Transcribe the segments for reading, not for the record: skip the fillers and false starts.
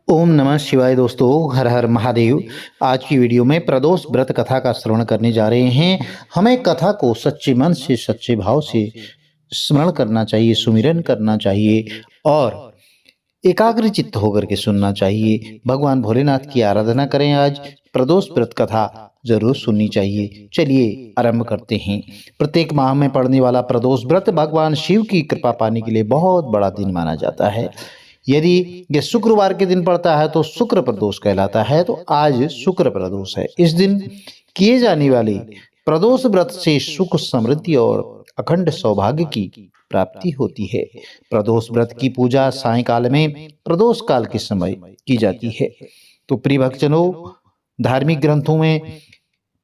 ओम नमः शिवाय दोस्तों, हर हर महादेव। आज की वीडियो में प्रदोष व्रत कथा का श्रवण करने जा रहे हैं। हमें कथा को सच्चे मन से, सच्चे भाव से स्मरण करना चाहिए, सुमिरन करना चाहिए और एकाग्र चित्त होकर के सुनना चाहिए। भगवान भोलेनाथ की आराधना करें। आज प्रदोष व्रत कथा जरूर सुननी चाहिए। चलिए आरंभ करते हैं। प्रत्येक माह में पड़ने वाला प्रदोष व्रत भगवान शिव की कृपा पाने के लिए बहुत बड़ा दिन माना जाता है। यदि यह शुक्रवार के दिन पड़ता है तो शुक्र प्रदोष कहलाता है। तो आज शुक्र प्रदोष है। इस दिन किए जाने वाले प्रदोष व्रत से सुख, समृद्धि और अखंड सौभाग्य की प्राप्ति होती है। प्रदोष व्रत की पूजा सायंकाल में प्रदोष काल के समय की जाती है। तो प्रिय भक्तजनों, धार्मिक ग्रंथों में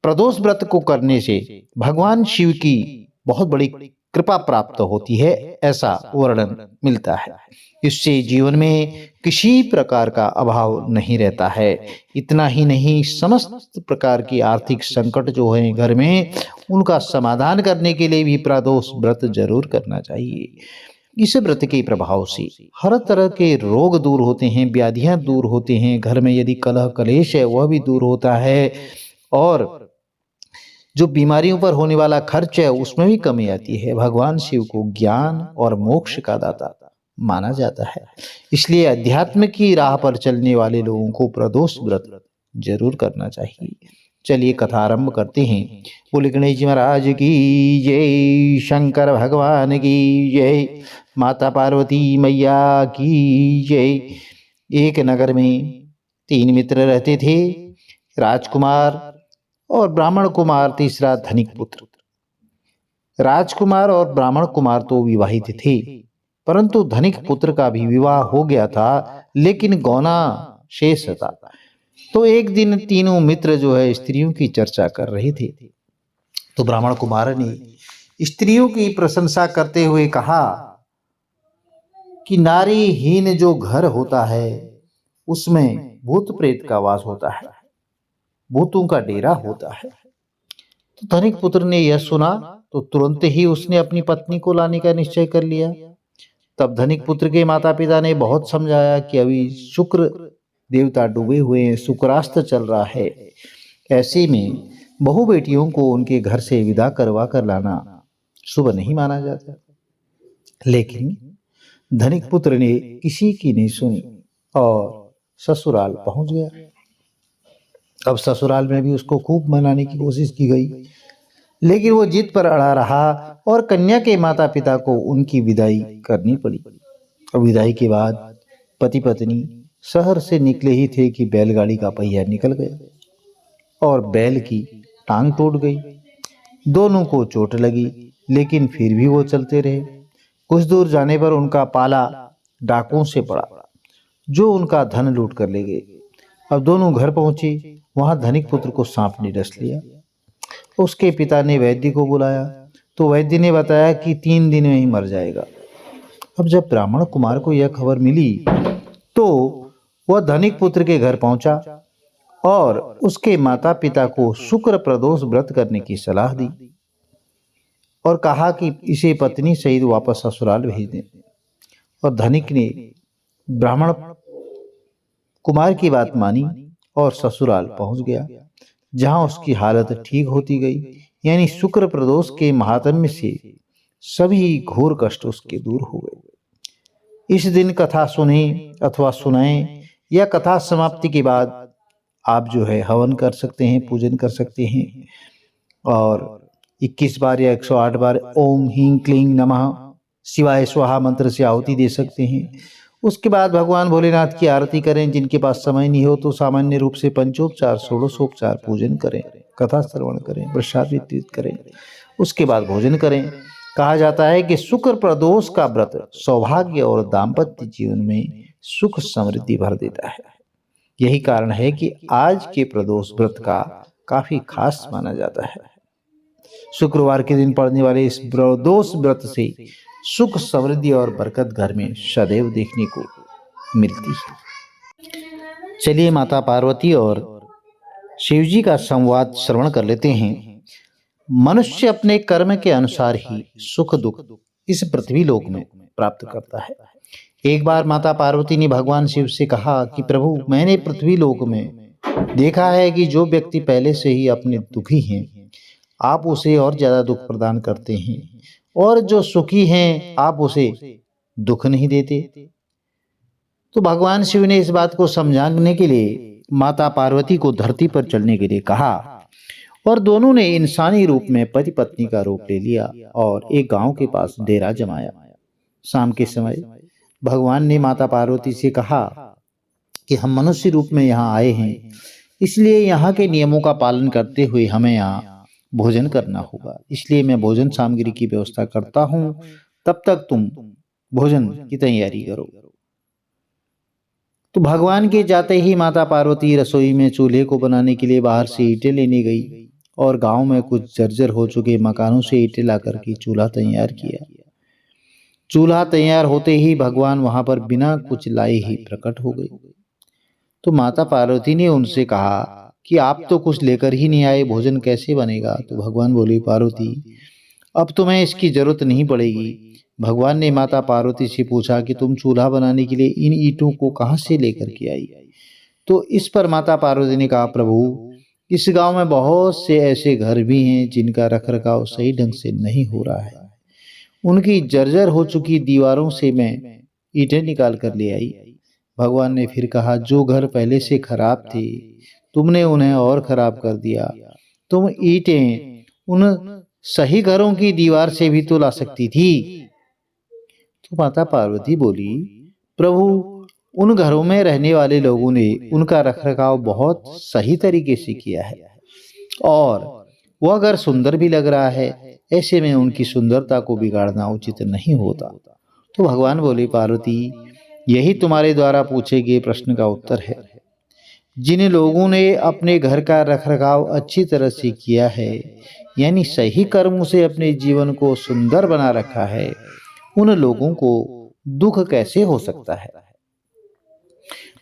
प्रदोष व्रत को करने से भगवान शिव की बहुत बड़ी कृपा प्राप्त होती है, ऐसा वर्णन मिलता है। इससे जीवन में किसी प्रकार का अभाव नहीं रहता है। इतना ही नहीं, समस्त प्रकार की आर्थिक संकट जो है घर में, उनका समाधान करने के लिए भी प्रदोष व्रत जरूर करना चाहिए। इस व्रत के प्रभाव से हर तरह के रोग दूर होते हैं, व्याधियां दूर होते हैं। घर में यदि कलह कलेश है वह भी दूर होता है और जो बीमारियों पर होने वाला खर्च है उसमें भी कमी आती है। भगवान शिव को ज्ञान और मोक्ष का दाता माना जाता है। इसलिए अध्यात्म की राह पर चलने वाले लोगों को प्रदोष व्रत जरूर करना चाहिए। चलिए कथा आरंभ करते हैं। बोले गणेश जी महाराज की जय, शंकर भगवान की जय, माता पार्वती मैया की जय। एक नगर में 3 मित्र रहते थे, राजकुमार और ब्राह्मण कुमार, तीसरा धनिक पुत्र। राजकुमार और ब्राह्मण कुमार तो विवाहित थे, परंतु धनिक पुत्र का भी विवाह हो गया था, लेकिन गौना शेष था। तो एक दिन तीनों मित्र जो है स्त्रियों की चर्चा कर रहे थे। तो ब्राह्मण कुमार ने स्त्रियों की प्रशंसा करते हुए कहा कि नारीहीन जो घर होता है उसमें भूत प्रेत का वास होता है, भूतों का डेरा होता है। तो धनिक पुत्र ने यह सुना तो तुरंत ही उसने अपनी पत्नी को लाने का निश्चय कर लिया। तब धनिक पुत्र के माता पिता ने बहुत समझाया कि अभी शुक्र देवता डूबे हुए हैं, शुक्रास्त चल रहा है, ऐसे में बहु बेटियों को उनके घर से विदा करवा कर लाना शुभ नहीं माना जाता। लेकिन धनिक पुत्र ने किसी की नहीं सुनी और ससुराल पहुंच गया। अब ससुराल में भी उसको खूब मनाने की कोशिश की गई, लेकिन वो जिद पर अड़ा रहा और कन्या के माता पिता को उनकी विदाई करनी पड़ी। और विदाई के बाद पति पत्नी शहर से निकले ही थे कि बैलगाड़ी का पहिया निकल गया और बैल की टांग टूट गई। दोनों को चोट लगी, लेकिन फिर भी वो चलते रहे। कुछ दूर जाने पर उनका पाला डाकुओं से पड़ा, जो उनका धन लूट कर ले गए। अब दोनों घर पहुंचे, वहां धनिक पुत्र को सांप ने डस लिया। उसके पिता ने वैद्य को बुलाया तो वैद्य ने बताया कि 3 दिन में ही मर जाएगा। अब जब ब्राह्मण कुमार को यह खबर मिली तो वह धनिक पुत्र के घर पहुंचा और उसके माता पिता को शुक्र प्रदोष व्रत करने की सलाह दी और कहा कि इसे पत्नी सहित वापस ससुराल भेज दें। और धनिक ने ब्राह्मण कुमार की बात मानी और ससुराल पहुंच गया, जहां उसकी हालत ठीक होती गई। यानी शुक्र प्रदोष के महात्म्य से सभी घोर कष्ट उसके दूर हो गए। इस दिन कथा सुने अथवा सुनाएं, या कथा समाप्ति के बाद आप जो है हवन कर सकते हैं, पूजन कर सकते हैं और 21 बार या 108 बार ओम ह्रीं क्लीं नमः शिवाय स्वाहा मंत्र से आहुति दे सकते हैं। उसके बाद भगवान भोलेनाथ की आरती करें। जिनके पास समय नहीं हो तो सामान्य रूप से पंचोपचार, षोडशोपचार पूजन करें, कथा श्रवण करें, प्रसाद वितरित करें, उसके बाद भोजन करें। कहा जाता है कि शुक्र प्रदोष का व्रत सौभाग्य और दाम्पत्य जीवन में सुख समृद्धि भर देता है। यही कारण है कि आज के प्रदोष व्रत का काफी खास माना जाता है। शुक्रवार के दिन पड़ने वाले इस प्रदोष व्रत से सुख, समृद्धि और बरकत घर में सदैव देखने को मिलती है। चलिए माता पार्वती और शिव जी का संवाद श्रवण कर लेते हैं। मनुष्य अपने कर्म के अनुसार ही सुख दुख इस पृथ्वी लोक में प्राप्त करता है। एक बार माता पार्वती ने भगवान शिव से कहा कि प्रभु, मैंने पृथ्वी लोक में देखा है कि जो व्यक्ति पहले से ही अपने दुखी हैं, आप उसे और ज्यादा दुख प्रदान करते हैं, और जो सुखी हैं आप उसे दुख नहीं देते। तो भगवान शिव ने इस बात को समझाने के लिए माता पार्वती को धरती पर चलने के लिए कहा, और दोनों ने इंसानी रूप में पति पत्नी का रूप ले लिया और एक गांव के पास डेरा जमाया। शाम के समय भगवान ने माता पार्वती से कहा कि हम मनुष्य रूप में यहाँ आए हैं, इसलिए यहाँ के नियमों का पालन करते हुए हमें यहाँ भोजन करना होगा। इसलिए मैं भोजन सामग्री की व्यवस्था करता हूँ, तब तक तुम भोजन की तैयारी करो। तो भगवान के जाते ही माता पार्वती रसोई में चूल्हे को बनाने के लिए बाहर से ईंटें लेने गई और गांव में कुछ जर्जर हो चुके मकानों से ईंटें लाकर के चूल्हा तैयार किया। चूल्हा तैयार होते ही भगवान वहां पर बिना कुछ लाए ही प्रकट हो गए। तो माता पार्वती ने उनसे कहा कि आप तो कुछ लेकर ही नहीं आए, भोजन कैसे बनेगा? तो भगवान बोले, पार्वती, अब तुम्हें इसकी जरूरत नहीं पड़ेगी। भगवान ने माता पार्वती से पूछा कि तुम चूल्हा बनाने के लिए इन ईंटों को कहां से लेकर के आई? तो इस पर माता पार्वती ने कहा, प्रभु, इस गांव में बहुत से ऐसे घर भी हैं जिनका रखरखाव सही ढंग से नहीं हो रहा है। उनकी जर्जर हो चुकी दीवारों से मैं ईंटें निकाल कर ले आई। भगवान ने फिर कहा, जो घर पहले से खराब थे तुमने उन्हें और खराब कर दिया। तुम ईंटें उन सही घरों की दीवार से भी तो ला सकती थी। तो माता पार्वती बोली, प्रभु, उन घरों में रहने वाले लोगों ने उनका रखरखाव बहुत सही तरीके से किया है और वह घर सुंदर भी लग रहा है, ऐसे में उनकी सुंदरता को बिगाड़ना उचित नहीं होता। तो भगवान बोले, पार्वती, यही तुम्हारे द्वारा पूछे गए प्रश्न का उत्तर है। जिन लोगों ने अपने घर का रखरखाव अच्छी तरह से किया है, यानी सही कर्मों से अपने जीवन को सुंदर बना रखा है, उन लोगों को दुख कैसे हो सकता है?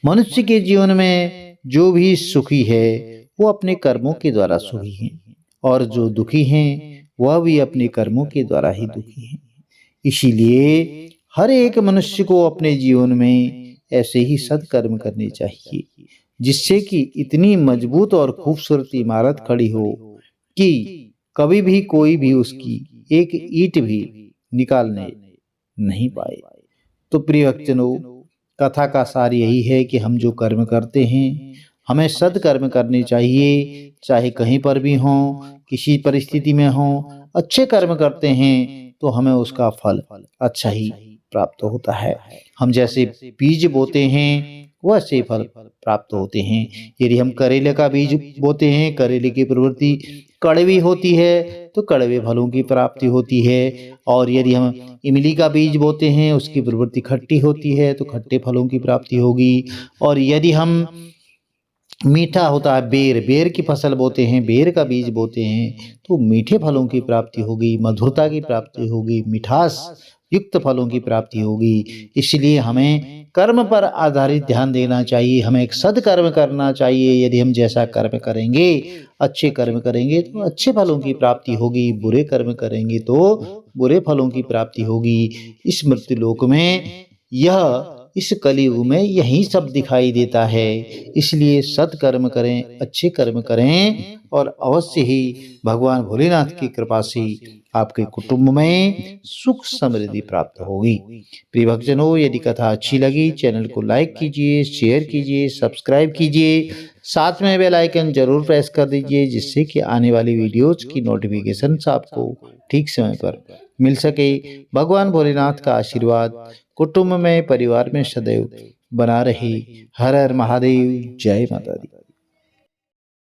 मनुष्य के जीवन में जो भी सुखी है वो अपने कर्मों के द्वारा सुखी है, और जो दुखी हैं वह भी अपने कर्मों के द्वारा ही दुखी हैं। इसीलिए हर एक मनुष्य को अपने जीवन में ऐसे ही सत्कर्म करने चाहिए, जिससे कि इतनी मजबूत और खूबसूरत इमारत खड़ी हो कि कभी भी कोई भी उसकी एक ईंट भी निकालने नहीं पाए। तो प्रिय भक्तजनों, कथा का सार यही है कि हम जो कर्म करते हैं हमें सत्कर्म करने चाहिए, चाहे कहीं पर भी हों, किसी परिस्थिति में हों। अच्छे कर्म करते हैं तो हमें उसका फल अच्छा ही प्राप्त होता है। हम जैसे बीज बोते हैं वैसे फल प्राप्त होते हैं। यदि हम करेले का बीज बोते हैं, करेले की प्रवृत्ति कड़वी होती है तो कड़वे फलों की प्राप्ति होती है, और यदि हम इमली का बीज बोते हैं उसकी प्रवृत्ति खट्टी होती है तो खट्टे फलों की प्राप्ति होगी। और यदि हम मीठा होता है बेर की फसल बोते हैं, बेर का बीज बोते हैं तो मीठे फलों की प्राप्ति होगी, मधुरता की प्राप्ति होगी, मिठास युक्त फलों की प्राप्ति होगी। इसलिए हमें कर्म पर आधारित ध्यान देना चाहिए, हमें एक सदकर्म करना चाहिए। यदि हम जैसा कर्म करेंगे, अच्छे कर्म करेंगे तो अच्छे फलों की प्राप्ति होगी, बुरे कर्म करेंगे तो बुरे फलों की प्राप्ति होगी। इस मृत्यु लोक में इस कलयुग में यही सब दिखाई देता है। इसलिए सत्कर्म करें, अच्छे कर्म करें, और अवश्य ही भगवान भोलेनाथ की कृपा से आपके कुटुंब में सुख समृद्धि प्राप्त होगी। प्रिय भक्तजनों, यदि कथा अच्छी लगी चैनल को लाइक कीजिए, शेयर कीजिए, सब्सक्राइब कीजिए, साथ में बेल आइकन जरूर प्रेस कर दीजिए, जिससे कि आने वाली वीडियोज की नोटिफिकेशन आपको ठीक समय पर मिल सके। भगवान भोलेनाथ का आशीर्वाद कुटुंब में, परिवार में सदैव बना रहे। हर हर महादेव, जय माता दी।